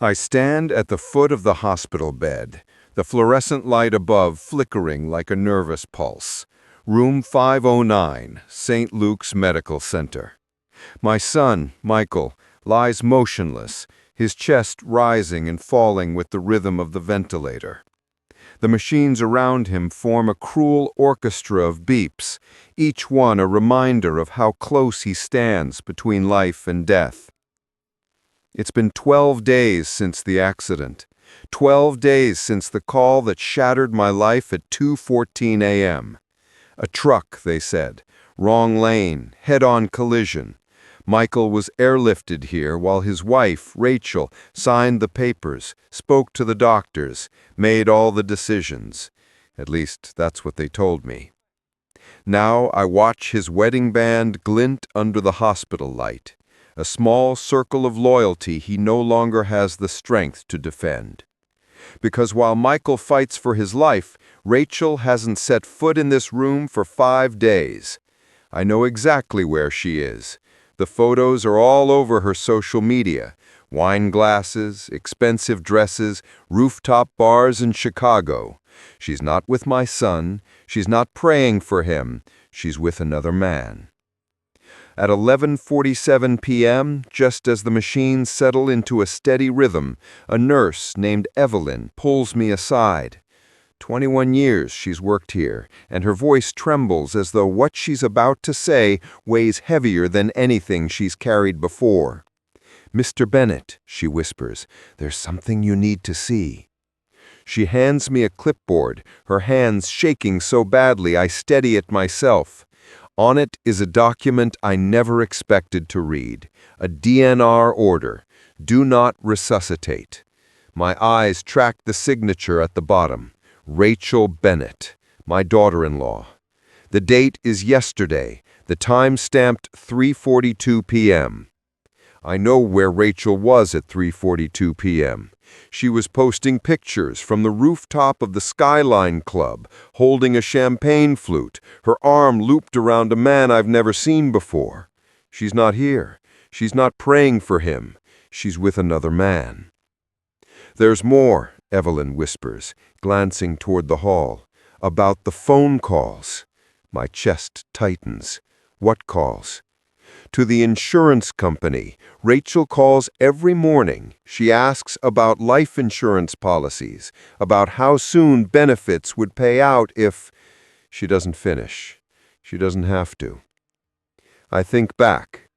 I stand at the foot of the hospital bed, the fluorescent light above flickering like a nervous pulse. Room 509, St. Luke's Medical Center. My son, Michael, lies motionless, his chest rising and falling with the rhythm of the ventilator. The machines around him form a cruel orchestra of beeps, each one a reminder of how close he stands between life and death. It's been 12 days since the accident, 12 days since the call that shattered my life at 2:14 a.m. A truck, they said, wrong lane, head-on collision. Michael was airlifted here while his wife, Rachel, signed the papers, spoke to the doctors, made all the decisions. At least, that's what they told me. Now I watch his wedding band glint under the hospital light, a small circle of loyalty he no longer has the strength to defend. Because while Michael fights for his life, Rachel hasn't set foot in this room for 5 days. I know exactly where she is. The photos are all over her social media. Wine glasses, expensive dresses, rooftop bars in Chicago. She's not with my son. She's not praying for him. She's with another man. At 11:47 p.m., just as the machines settle into a steady rhythm, a nurse named Evelyn pulls me aside. 21 years she's worked here, and her voice trembles as though what she's about to say weighs heavier than anything she's carried before. "Mr. Bennett," she whispers, "there's something you need to see." She hands me a clipboard, her hands shaking so badly I steady it myself. On it is a document I never expected to read, a DNR order, do not resuscitate. My eyes track the signature at the bottom, Rachel Bennett, my daughter-in-law. The date is yesterday, the time stamped 3:42 p.m. I know where Rachel was at 3:42 p.m. She was posting pictures from the rooftop of the Skyline Club, holding a champagne flute, her arm looped around a man I've never seen before. She's not here. She's not praying for him. She's with another man. "There's more," Evelyn whispers, glancing toward the hall, "about the phone calls." My chest tightens. What calls? To the insurance company. Rachel calls every morning. She asks about life insurance policies, about how soon benefits would pay out if... She doesn't finish. She doesn't have to. I think back.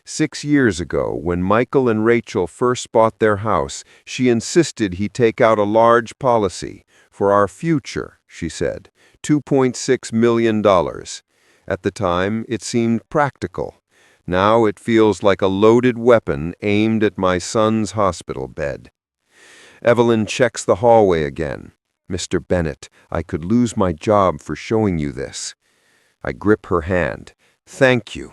6 years ago, when Michael and Rachel first bought their house, she insisted he take out a large policy. "For our future," she said, $2.6 million. At the time, it seemed practical. Now it feels like a loaded weapon aimed at my son's hospital bed. Evelyn checks the hallway again. "Mr. Bennett, I could lose my job for showing you this." I grip her hand. "Thank you."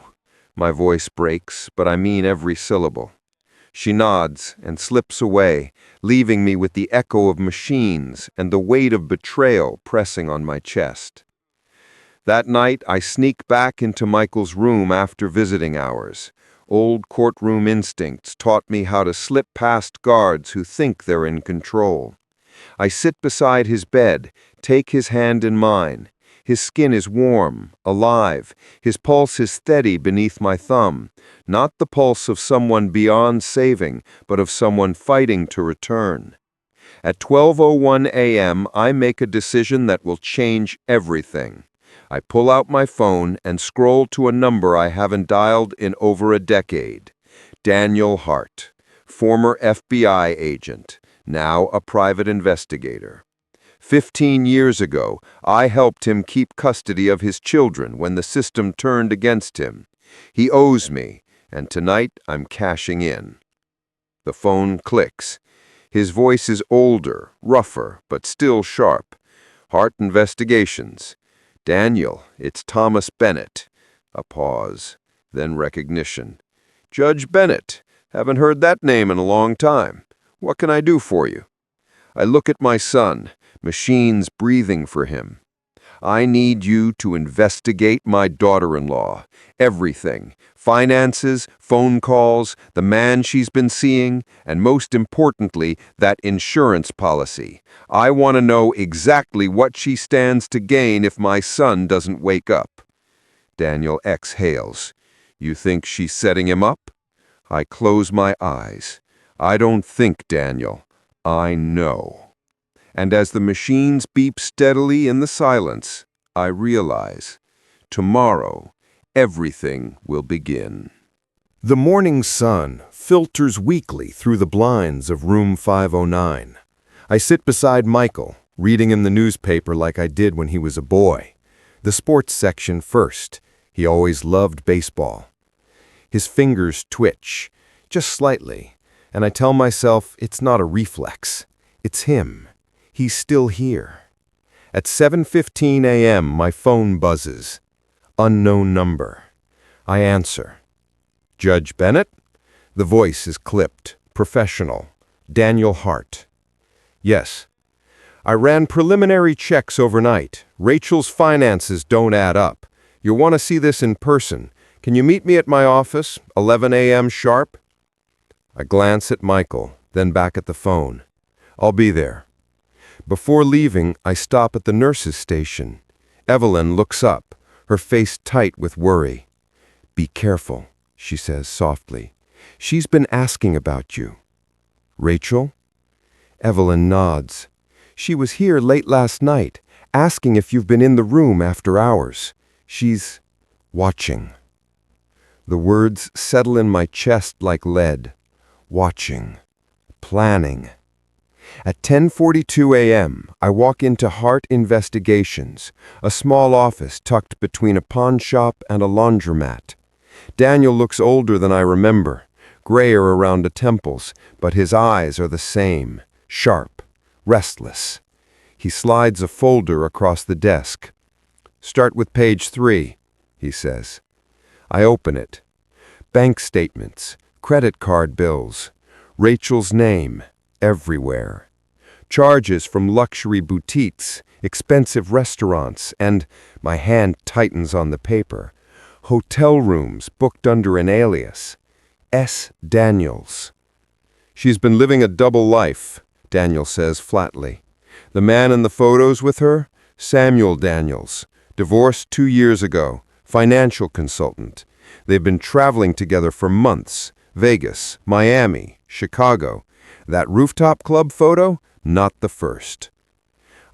My voice breaks, but I mean every syllable. She nods and slips away, leaving me with the echo of machines and the weight of betrayal pressing on my chest. That night, I sneak back into Michael's room after visiting hours. Old courtroom instincts taught me how to slip past guards who think they're in control. I sit beside his bed, take his hand in mine. His skin is warm, alive. His pulse is steady beneath my thumb. Not the pulse of someone beyond saving, but of someone fighting to return. At 12:01 a.m., I make a decision that will change everything. I pull out my phone and scroll to a number I haven't dialed in over a decade. Daniel Hart, former FBI agent, now a private investigator. 15 years ago, I helped him keep custody of his children when the system turned against him. He owes me, and tonight I'm cashing in. The phone clicks. His voice is older, rougher, but still sharp. Hart Investigations. "Daniel, it's Thomas Bennett." A pause, then recognition. "Judge Bennett. Haven't heard that name in a long time. What can I do for you?" I look at my son, machines breathing for him. I need you to investigate my daughter-in-law. Everything. Finances, phone calls, the man she's been seeing, and most importantly, that insurance policy. I want to know exactly what she stands to gain if my son doesn't wake up." Daniel exhales. "You think she's setting him up?" I close my eyes. I don't think, Daniel. I know. And as the machines beep steadily in the silence, I realize, tomorrow, everything will begin. The morning sun filters weakly through the blinds of room 509. I sit beside Michael, reading him the newspaper like I did when he was a boy. The sports section first. He always loved baseball. His fingers twitch, just slightly, and I tell myself it's not a reflex. It's him. He's still here. At 7:15 a.m., my phone buzzes. Unknown number. I answer. "Judge Bennett?" The voice is clipped, professional. Daniel Hart. "Yes. I ran preliminary checks overnight. Rachel's finances don't add up. You'll want to see this in person. Can you meet me at my office, 11 a.m. sharp?" I glance at Michael, then back at the phone. "I'll be there." Before leaving, I stop at the nurse's station. Evelyn looks up, her face tight with worry. "Be careful," she says softly. "She's been asking about you." "Rachel?" Evelyn nods. "She was here late last night, asking if you've been in the room after hours. She's watching." The words settle in my chest like lead. Watching. Planning. At 10:42 a.m., I walk into Hart Investigations, a small office tucked between a pawn shop and a laundromat. Daniel looks older than I remember, grayer around the temples, but his eyes are the same, sharp, restless. He slides a folder across the desk. "Start with page 3, he says. I open it. Bank statements, credit card bills, Rachel's name, everywhere. Charges from luxury boutiques, expensive restaurants, and, my hand tightens on the paper, hotel rooms booked under an alias, S. Daniels. "She's been living a double life," Daniel says flatly. "The man in the photos with her, Samuel Daniels, divorced 2 years ago, financial consultant. They've been traveling together for months, Vegas, Miami, Chicago. That rooftop club photo, not the first."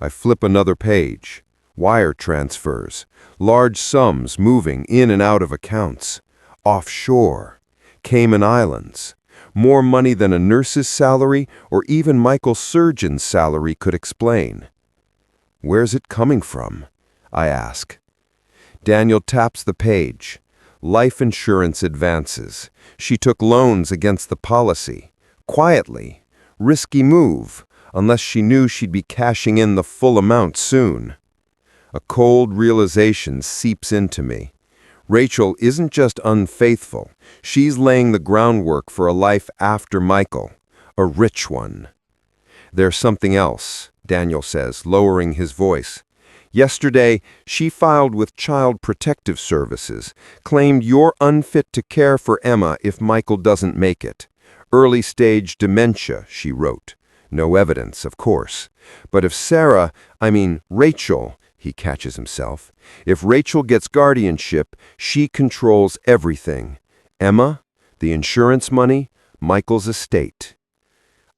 I flip another page. Wire transfers, large sums moving in and out of accounts. Offshore, Cayman Islands. More money than a nurse's salary or even Michael Surgeon's salary could explain. "Where's it coming from?" I ask. Daniel taps the page. Life insurance advances. She took loans against the policy. Quietly. Risky move, unless she knew she'd be cashing in the full amount soon. A cold realization seeps into me. Rachel isn't just unfaithful. She's laying the groundwork for a life after Michael, a rich one. "There's something else," Daniel says, lowering his voice. "Yesterday, she filed with Child Protective Services, claimed you're unfit to care for Emma if Michael doesn't make it. Early-stage dementia," she wrote. No evidence, of course. "But if Rachel," he catches himself, "if Rachel gets guardianship, she controls everything. Emma, the insurance money, Michael's estate."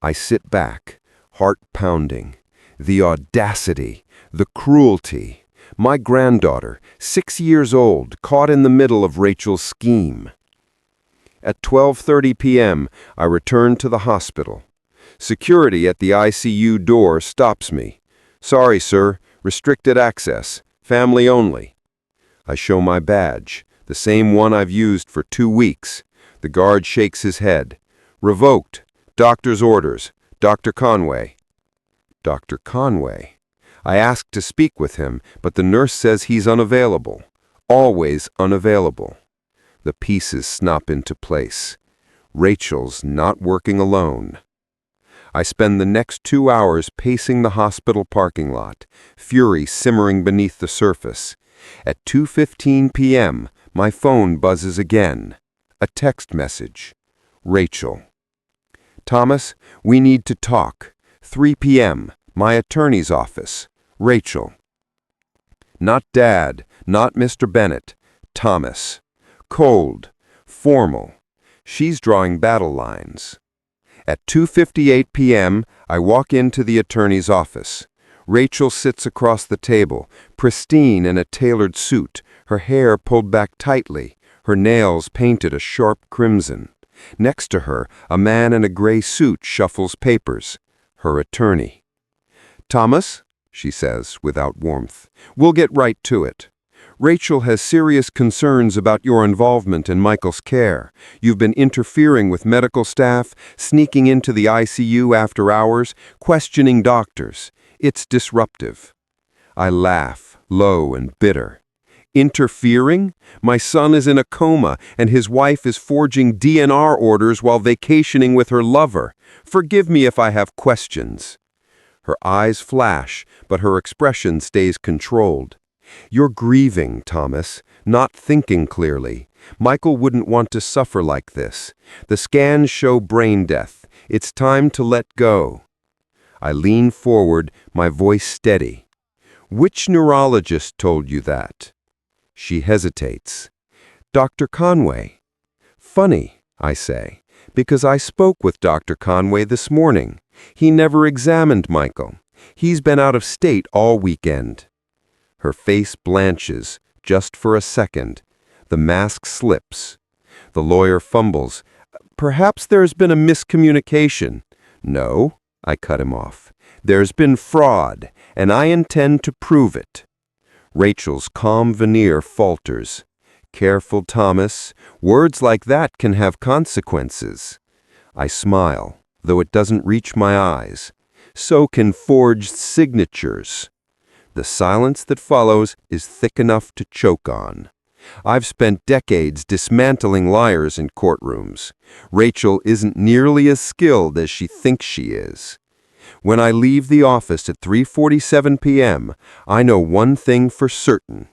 I sit back, heart pounding. The audacity, the cruelty. My granddaughter, 6 years old, caught in the middle of Rachel's scheme. At 12:30 p.m., I return to the hospital. Security at the ICU door stops me. "Sorry, sir, restricted access, family only." I show my badge, the same one I've used for 2 weeks. The guard shakes his head. "Revoked. Doctor's orders. Dr. Conway." Dr. Conway. I ask to speak with him, but the nurse says he's unavailable. Always unavailable. The pieces snap into place. Rachel's not working alone. I spend the next 2 hours pacing the hospital parking lot, fury simmering beneath the surface. At 2:15 p.m., my phone buzzes again. A text message. Rachel. Thomas, we need to talk. 3 p.m., my attorney's office. Rachel. Not Dad, not Mr. Bennett. Thomas. Cold. Formal. She's drawing battle lines. At 2:58 p.m., I walk into the attorney's office. Rachel sits across the table, pristine in a tailored suit, her hair pulled back tightly, her nails painted a sharp crimson. Next to her, a man in a gray suit shuffles papers. Her attorney. Thomas, she says without warmth, we'll get right to it. Rachel has serious concerns about your involvement in Michael's care. You've been interfering with medical staff, sneaking into the ICU after hours, questioning doctors. It's disruptive. I laugh, low and bitter. Interfering? My son is in a coma, and his wife is forging DNR orders while vacationing with her lover. Forgive me if I have questions. Her eyes flash, but her expression stays controlled. You're grieving, Thomas, not thinking clearly. Michael wouldn't want to suffer like this. The scans show brain death. It's time to let go. I lean forward, my voice steady. Which neurologist told you that? She hesitates. Dr. Conway. Funny, I say, because I spoke with Dr. Conway this morning. He never examined Michael. He's been out of state all weekend. Her face blanches, just for a second. The mask slips. The lawyer fumbles. Perhaps there's been a miscommunication. No, I cut him off. There's been fraud, and I intend to prove it. Rachel's calm veneer falters. Careful, Thomas. Words like that can have consequences. I smile, though it doesn't reach my eyes. So can forged signatures. The silence that follows is thick enough to choke on. I've spent decades dismantling liars in courtrooms. Rachel isn't nearly as skilled as she thinks she is. When I leave the office at 3:47 p.m., I know one thing for certain.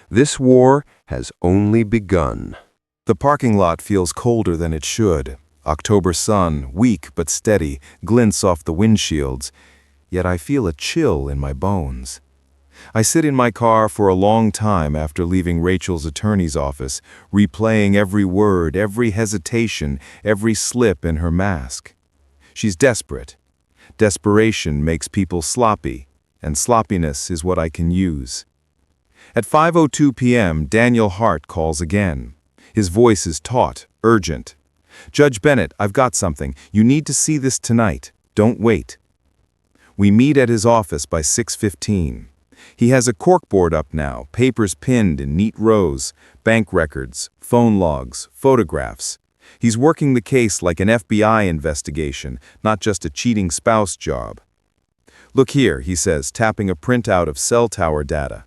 This war has only begun. The parking lot feels colder than it should. October sun, weak but steady, glints off the windshields, yet I feel a chill in my bones. I sit in my car for a long time after leaving Rachel's attorney's office, replaying every word, every hesitation, every slip in her mask. She's desperate. Desperation makes people sloppy, and sloppiness is what I can use. At 5:02 p.m., Daniel Hart calls again. His voice is taut, urgent. Judge Bennett, I've got something. You need to see this tonight. Don't wait. We meet at his office by 6:15. He has a corkboard up now, papers pinned in neat rows, bank records, phone logs, photographs. He's working the case like an FBI investigation, not just a cheating spouse job. Look here, he says, tapping a printout of cell tower data.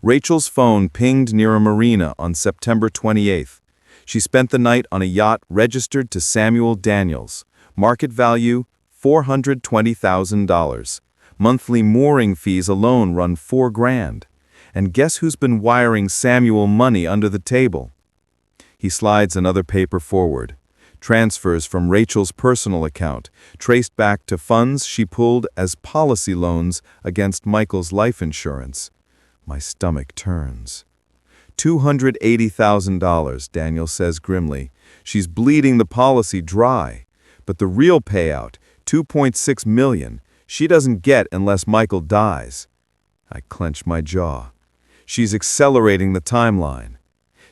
Rachel's phone pinged near a marina on September 28th. She spent the night on a yacht registered to Samuel Daniels. Market value, $420,000. Monthly mooring fees alone run $4,000. And guess who's been wiring Samuel money under the table? He slides another paper forward. Transfers from Rachel's personal account, traced back to funds she pulled as policy loans against Michael's life insurance. My stomach turns. $280,000, Daniel says grimly. She's bleeding the policy dry. But the real payout, $2.6 million, she doesn't get unless Michael dies. I clench my jaw. She's accelerating the timeline.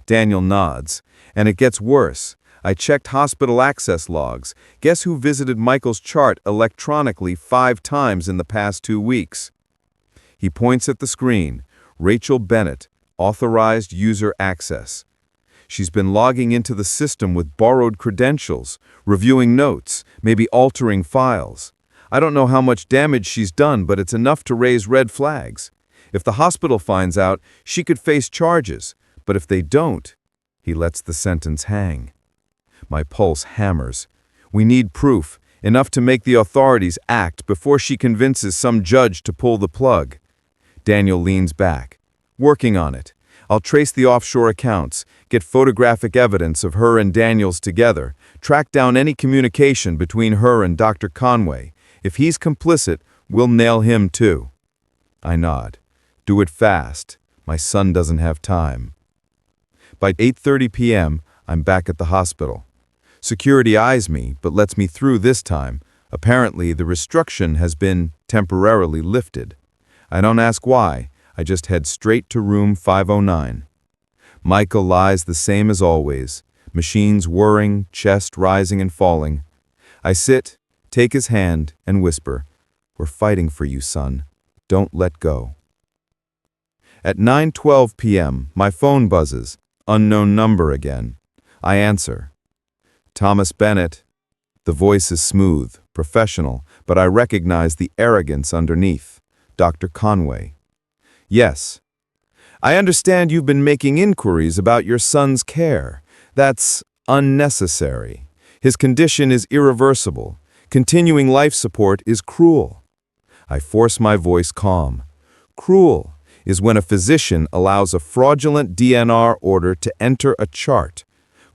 Daniel nods. And it gets worse. I checked hospital access logs. Guess who visited Michael's chart electronically 5 times in the past 2 weeks? He points at the screen. Rachel Bennett, authorized user access. She's been logging into the system with borrowed credentials, reviewing notes, maybe altering files. I don't know how much damage she's done, but it's enough to raise red flags. If the hospital finds out, she could face charges. But if they don't, he lets the sentence hang. My pulse hammers. We need proof. enough to make the authorities act before she convinces some judge to pull the plug. Daniel leans back. Working on it. I'll trace the offshore accounts, get photographic evidence of her and Daniels together, track down any communication between her and Dr. Conway. If he's complicit, we'll nail him too. I nod. Do it fast. My son doesn't have time. By 8:30 p.m., I'm back at the hospital. Security eyes me, but lets me through this time. Apparently, the restriction has been temporarily lifted. I don't ask why. I just head straight to room 509. Michael lies the same as always, machines whirring, chest rising and falling. I sit, take his hand, and whisper, "We're fighting for you, son. Don't let go." At 9:12 p.m., my phone buzzes. Unknown number again. I answer. Thomas Bennett. The voice is smooth, professional, but I recognize the arrogance underneath. Dr. Conway. Yes. I understand you've been making inquiries about your son's care. That's unnecessary. His condition is irreversible. Continuing life support is cruel. I force my voice calm. Cruel is when a physician allows a fraudulent DNR order to enter a chart.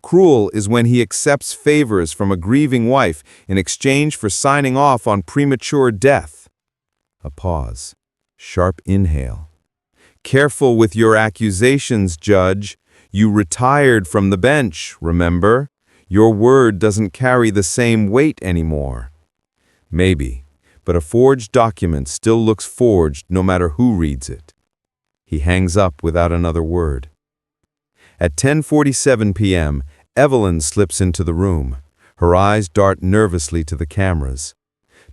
Cruel is when he accepts favors from a grieving wife in exchange for signing off on premature death. A pause. Sharp inhale. Careful with your accusations, Judge. You retired from the bench, remember? Your word doesn't carry the same weight anymore. Maybe, but a forged document still looks forged no matter who reads it. He hangs up without another word. At 10:47 p.m., Evelyn slips into the room. Her eyes dart nervously to the cameras.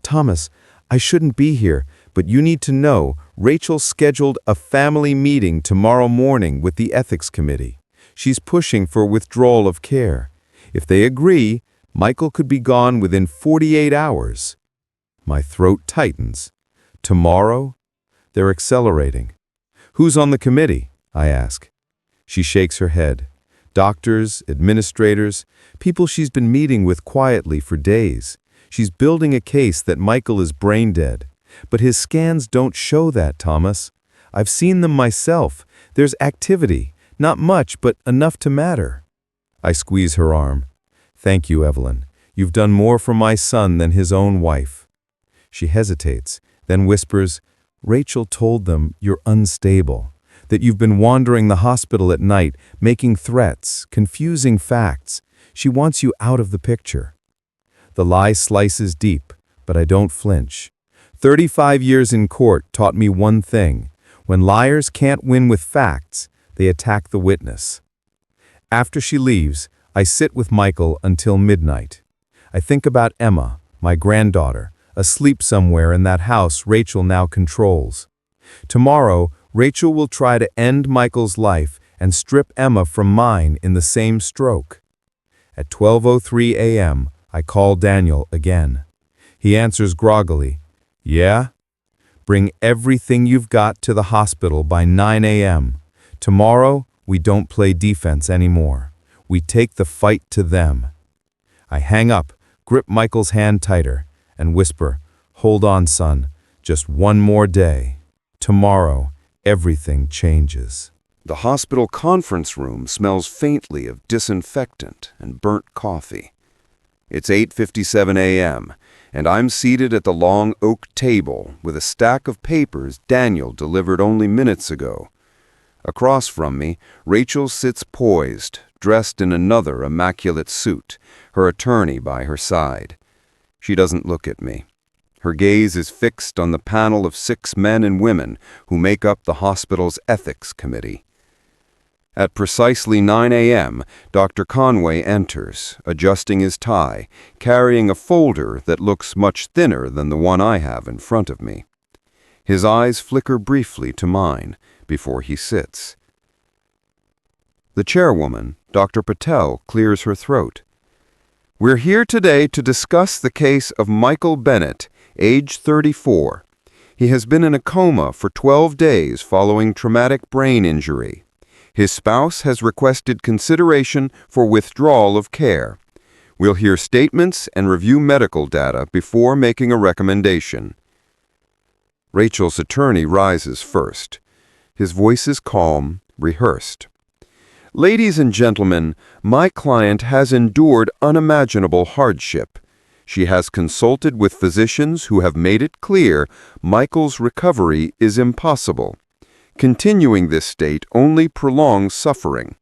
Thomas, I shouldn't be here, but you need to know Rachel scheduled a family meeting tomorrow morning with the ethics committee. She's pushing for withdrawal of care. If they agree, Michael could be gone within 48 hours. My throat tightens. Tomorrow? They're accelerating. Who's on the committee? I ask. She shakes her head. Doctors, administrators, people she's been meeting with quietly for days. She's building a case that Michael is brain dead. But his scans don't show that, Thomas. I've seen them myself. There's activity. Not much, but enough to matter. I squeeze her arm. Thank you, Evelyn. You've done more for my son than his own wife. She hesitates, then whispers, Rachel told them you're unstable, that you've been wandering the hospital at night, making threats, confusing facts. She wants you out of the picture. The lie slices deep, but I don't flinch. 35 years in court taught me one thing. When liars can't win with facts, they attack the witness. After she leaves, I sit with Michael until midnight. I think about Emma, my granddaughter, asleep somewhere in that house Rachel now controls. Tomorrow, Rachel will try to end Michael's life and strip Emma from mine in the same stroke. At 12:03 a.m., I call Daniel again. He answers groggily, Yeah? Bring everything you've got to the hospital by 9 a.m. Tomorrow, we don't play defense anymore. We take the fight to them. I hang up, grip Michael's hand tighter, and whisper, Hold on, son. Just one more day. Tomorrow, everything changes. The hospital conference room smells faintly of disinfectant and burnt coffee. It's 8:57 a.m., and I'm seated at the long oak table with a stack of papers Daniel delivered only minutes ago. Across from me, Rachel sits poised, dressed in another immaculate suit, her attorney by her side. She doesn't look at me. Her gaze is fixed on the panel of 6 men and women who make up the hospital's ethics committee. At precisely 9 a.m., Dr. Conway enters, adjusting his tie, carrying a folder that looks much thinner than the one I have in front of me. His eyes flicker briefly to mine before he sits. The chairwoman, Dr. Patel, clears her throat. We're here today to discuss the case of Michael Bennett, age 34. He has been in a coma for 12 days following traumatic brain injury. His spouse has requested consideration for withdrawal of care. We'll hear statements and review medical data before making a recommendation. Rachel's attorney rises first. His voice is calm, rehearsed. Ladies and gentlemen, my client has endured unimaginable hardship. She has consulted with physicians who have made it clear Michael's recovery is impossible. Continuing this state only prolongs suffering.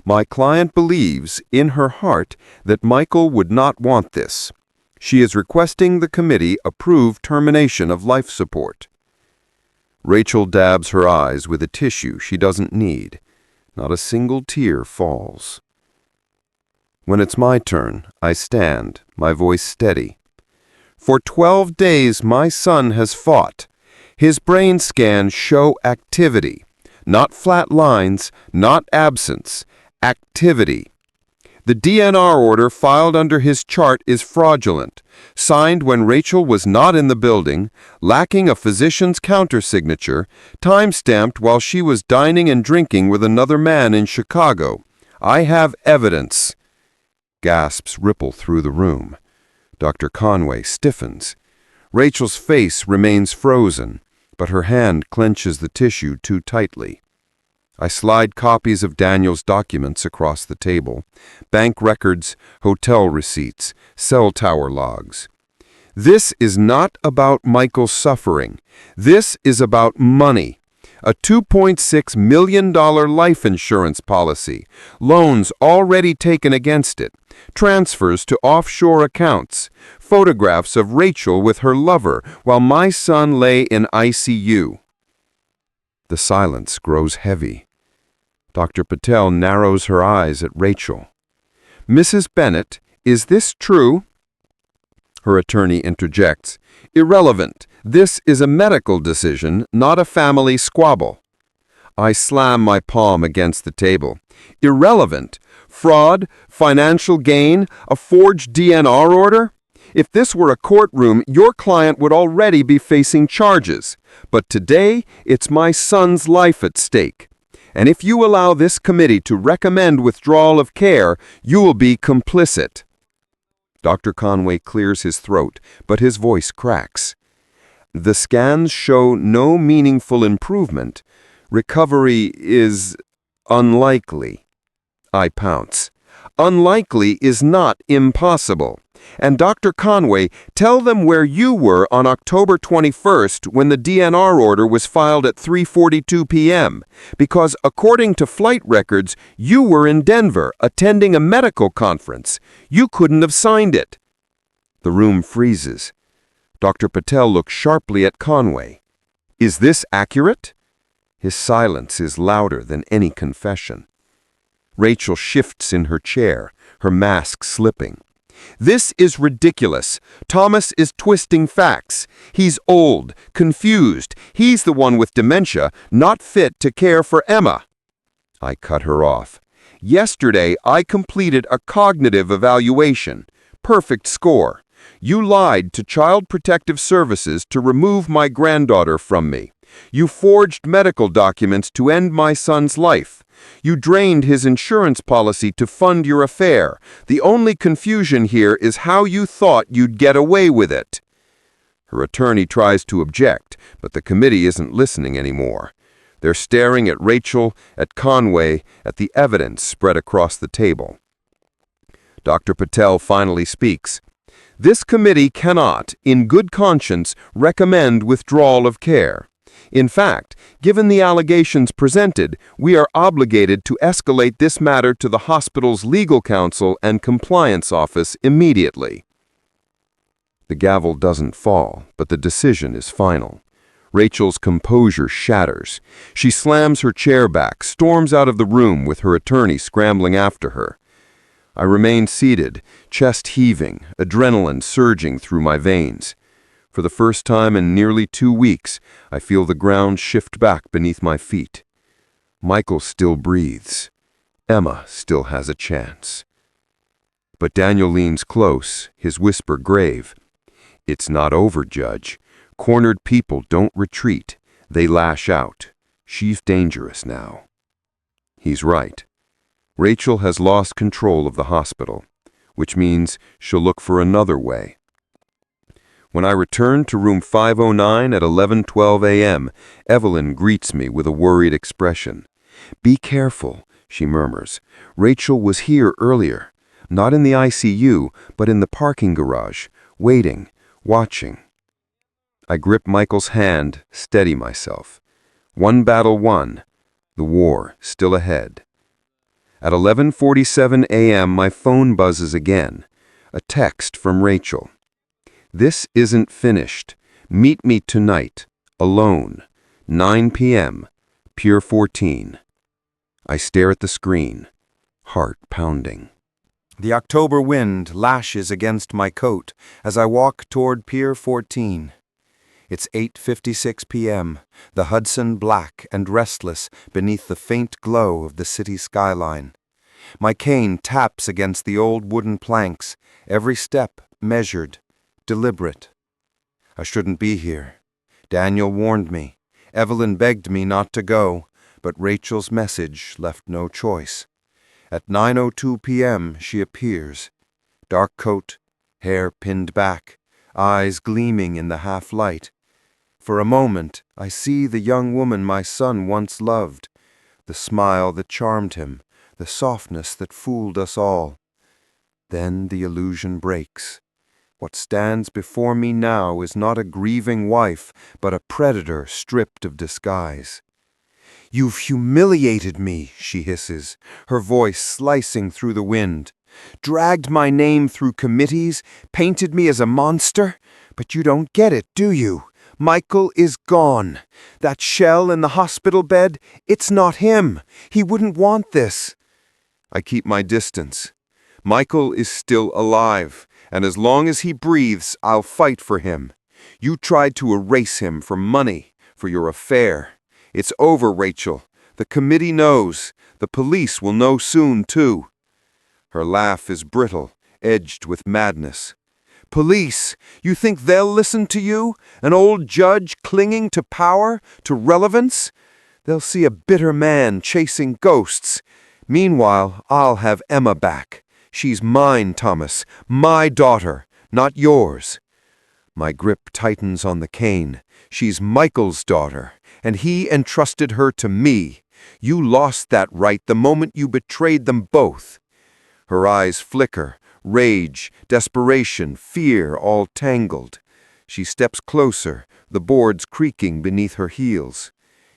My client believes, in her heart, that Michael would not want this. She is requesting the committee approve termination of life support. Rachel dabs her eyes with a tissue she doesn't need. Not a single tear falls. When it's my turn, I stand, my voice steady. For 12 days my son has fought. His brain scans show activity, not flat lines, not absence, activity. The DNR order filed under his chart is fraudulent, signed when Rachel was not in the building, lacking a physician's countersignature, time-stamped while she was dining and drinking with another man in Chicago. I have evidence. Gasps ripple through the room. Dr. Conway stiffens. Rachel's face remains frozen, but her hand clenches the tissue too tightly. I slide copies of Daniel's documents across the table, bank records, hotel receipts, cell tower logs. This is not about Michael's suffering. This is about money. A $2.6 million life insurance policy, loans already taken against it, transfers to offshore accounts, photographs of Rachel with her lover while my son lay in ICU. The silence grows heavy. Dr. Patel narrows her eyes at Rachel. Mrs. Bennett, is this true? Her attorney interjects. Irrelevant. This is a medical decision, not a family squabble. I slam my palm against the table. Irrelevant. Fraud, financial gain, a forged DNR order? If this were a courtroom, your client would already be facing charges. But today, it's my son's life at stake. And if you allow this committee to recommend withdrawal of care, you will be complicit. Dr. Conway clears his throat, but his voice cracks. The scans show no meaningful improvement. Recovery is unlikely. I pounce. Unlikely is not impossible. And Dr. Conway, tell them where you were on October 21st when the DNR order was filed at 3:42 p.m. Because according to flight records, you were in Denver attending a medical conference. You couldn't have signed it. The room freezes. Dr. Patel looks sharply at Conway. Is this accurate? His silence is louder than any confession. Rachel shifts in her chair, her mask slipping. This is ridiculous. Thomas is twisting facts. He's old, confused. He's the one with dementia, not fit to care for Emma. I cut her off. Yesterday, I completed a cognitive evaluation. Perfect score. You lied to Child Protective Services to remove my granddaughter from me. You forged medical documents to end my son's life. You drained his insurance policy to fund your affair. The only confusion here is how you thought you'd get away with it. Her attorney tries to object, but the committee isn't listening anymore. They're staring at Rachel, at Conway, at the evidence spread across the table. Dr. Patel finally speaks. This committee cannot, in good conscience, recommend withdrawal of care. In fact, given the allegations presented, we are obligated to escalate this matter to the hospital's legal counsel and compliance office immediately. The gavel doesn't fall, but the decision is final. Rachel's composure shatters. She slams her chair back, storms out of the room with her attorney scrambling after her. I remain seated, chest heaving, adrenaline surging through my veins. For the first time in nearly 2 weeks, I feel the ground shift back beneath my feet. Michael still breathes. Emma still has a chance. But Daniel leans close, his whisper grave. It's not over, Judge. Cornered people don't retreat. They lash out. She's dangerous now. He's right. Rachel has lost control of the hospital. which means she'll look for another way. When I return to room 509 at 11:12 a.m., Evelyn greets me with a worried expression. "Be careful," she murmurs. "Rachel was here earlier, not in the ICU, but in the parking garage, waiting, watching." I grip Michael's hand, steady myself. One battle won, the war still ahead. At 11:47 a.m., my phone buzzes again. A text from Rachel. "This isn't finished. Meet me tonight, alone, 9 p.m., Pier 14. I stare at the screen, heart pounding. The October wind lashes against my coat as I walk toward Pier 14. It's 8:56 p.m., the Hudson black and restless beneath the faint glow of the city skyline. My cane taps against the old wooden planks, every step measured, deliberate. I shouldn't be here. Daniel warned me. Evelyn begged me not to go, but Rachel's message left no choice. At 9:02 p.m. she appears. Dark coat, hair pinned back, eyes gleaming in the half-light. For a moment, I see the young woman my son once loved, the smile that charmed him, the softness that fooled us all. Then the illusion breaks. What stands before me now is not a grieving wife, but a predator stripped of disguise. "You've humiliated me," she hisses, her voice slicing through the wind. "Dragged my name through committees, painted me as a monster, but you don't get it, do you? Michael is gone. That shell in the hospital bed, it's not him. He wouldn't want this." I keep my distance. Michael is still alive, and as long as he breathes, I'll fight for him. You tried to erase him for money, for your affair. It's over, Rachel. The committee knows. The police will know soon, too. Her laugh is brittle, edged with madness. "Police, you think they'll listen to you? An old judge clinging to power, to relevance? They'll see a bitter man chasing ghosts. Meanwhile, I'll have Emma back. She's mine, Thomas, my daughter, not yours." My grip tightens on the cane. She's Michael's daughter, and he entrusted her to me. You lost that right the moment you betrayed them both. Her eyes flicker, rage, desperation, fear all tangled. She steps closer, the boards creaking beneath her heels.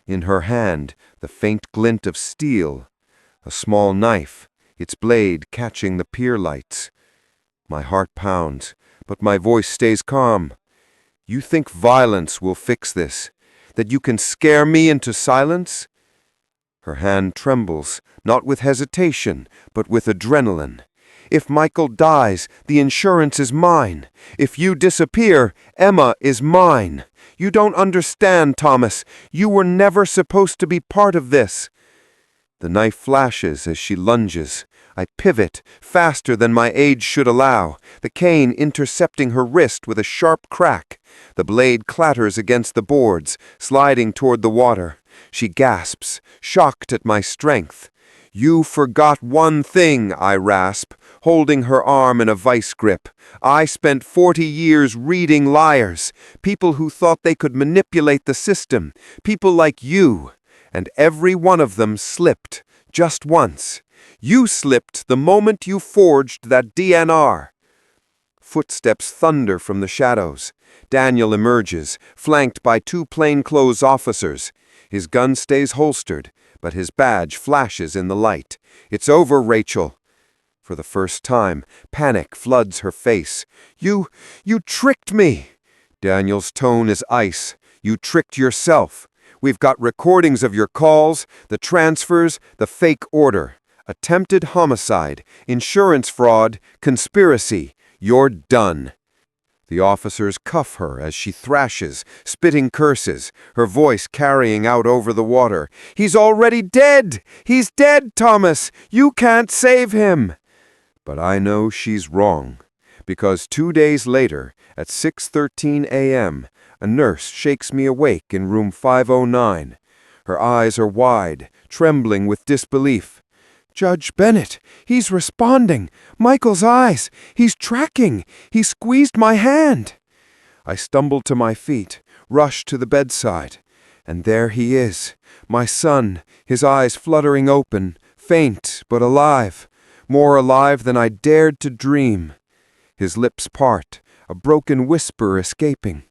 In her hand, the faint glint of steel. A small knife, its blade catching the pier lights. My heart pounds, but my voice stays calm. "You think violence will fix this? That you can scare me into silence?" Her hand trembles, not with hesitation, but with adrenaline. "If Michael dies, the insurance is mine. If you disappear, Emma is mine. You don't understand, Thomas. You were never supposed to be part of this." The knife flashes as she lunges. I pivot, faster than my age should allow, the cane intercepting her wrist with a sharp crack. The blade clatters against the boards, sliding toward the water. She gasps, shocked at my strength. "You forgot one thing," I rasp, holding her arm in a vice grip. "I spent 40 years reading liars, people who thought they could manipulate the system, people like you. And every one of them slipped, just once. You slipped the moment you forged that DNR. Footsteps thunder from the shadows. Daniel emerges, flanked by 2 plainclothes officers. His gun stays holstered, but his badge flashes in the light. "It's over, Rachel." For the first time, panic floods her face. You tricked me." Daniel's tone is ice. "You tricked yourself. We've got recordings of your calls, the transfers, the fake order. Attempted homicide, insurance fraud, conspiracy. You're done." The officers cuff her as she thrashes, spitting curses, her voice carrying out over the water. "He's already dead! He's dead, Thomas! You can't save him!" But I know she's wrong, because 2 days later, at 6:13 a.m., a nurse shakes me awake in room 509. Her eyes are wide, trembling with disbelief. Judge Bennett, he's responding. Michael's eyes. He's tracking. He squeezed my hand. I stumbled to my feet, rushed to the bedside. And there he is, my son, his eyes fluttering open, faint but alive, more alive than I dared to dream. His lips part, a broken whisper escaping.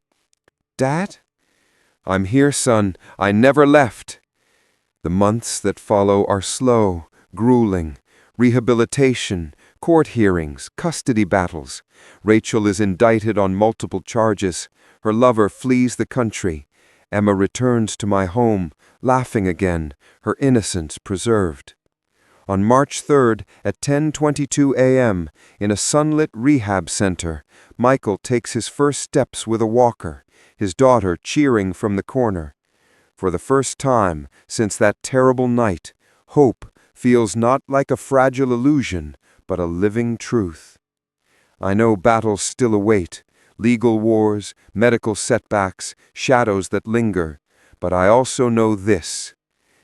Dad? I'm here, son. I never left. The months that follow are slow, grueling. Rehabilitation, court hearings, custody battles. Rachel is indicted on multiple charges. Her lover flees the country. Emma returns to my home, laughing again, her innocence preserved. On March 3rd at 10:22 a.m., in a sunlit rehab center, Michael takes his first steps with a walker, his daughter cheering from the corner. For the first time since that terrible night, hope feels not like a fragile illusion, but a living truth. I know battles still await, legal wars, medical setbacks, shadows that linger, but I also know this.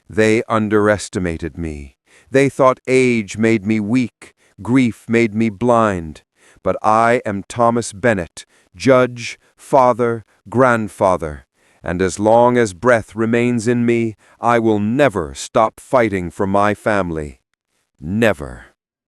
They underestimated me. They thought age made me weak, grief made me blind. But I am Thomas Bennett, judge, father, grandfather, and as long as breath remains in me, I will never stop fighting for my family. Never.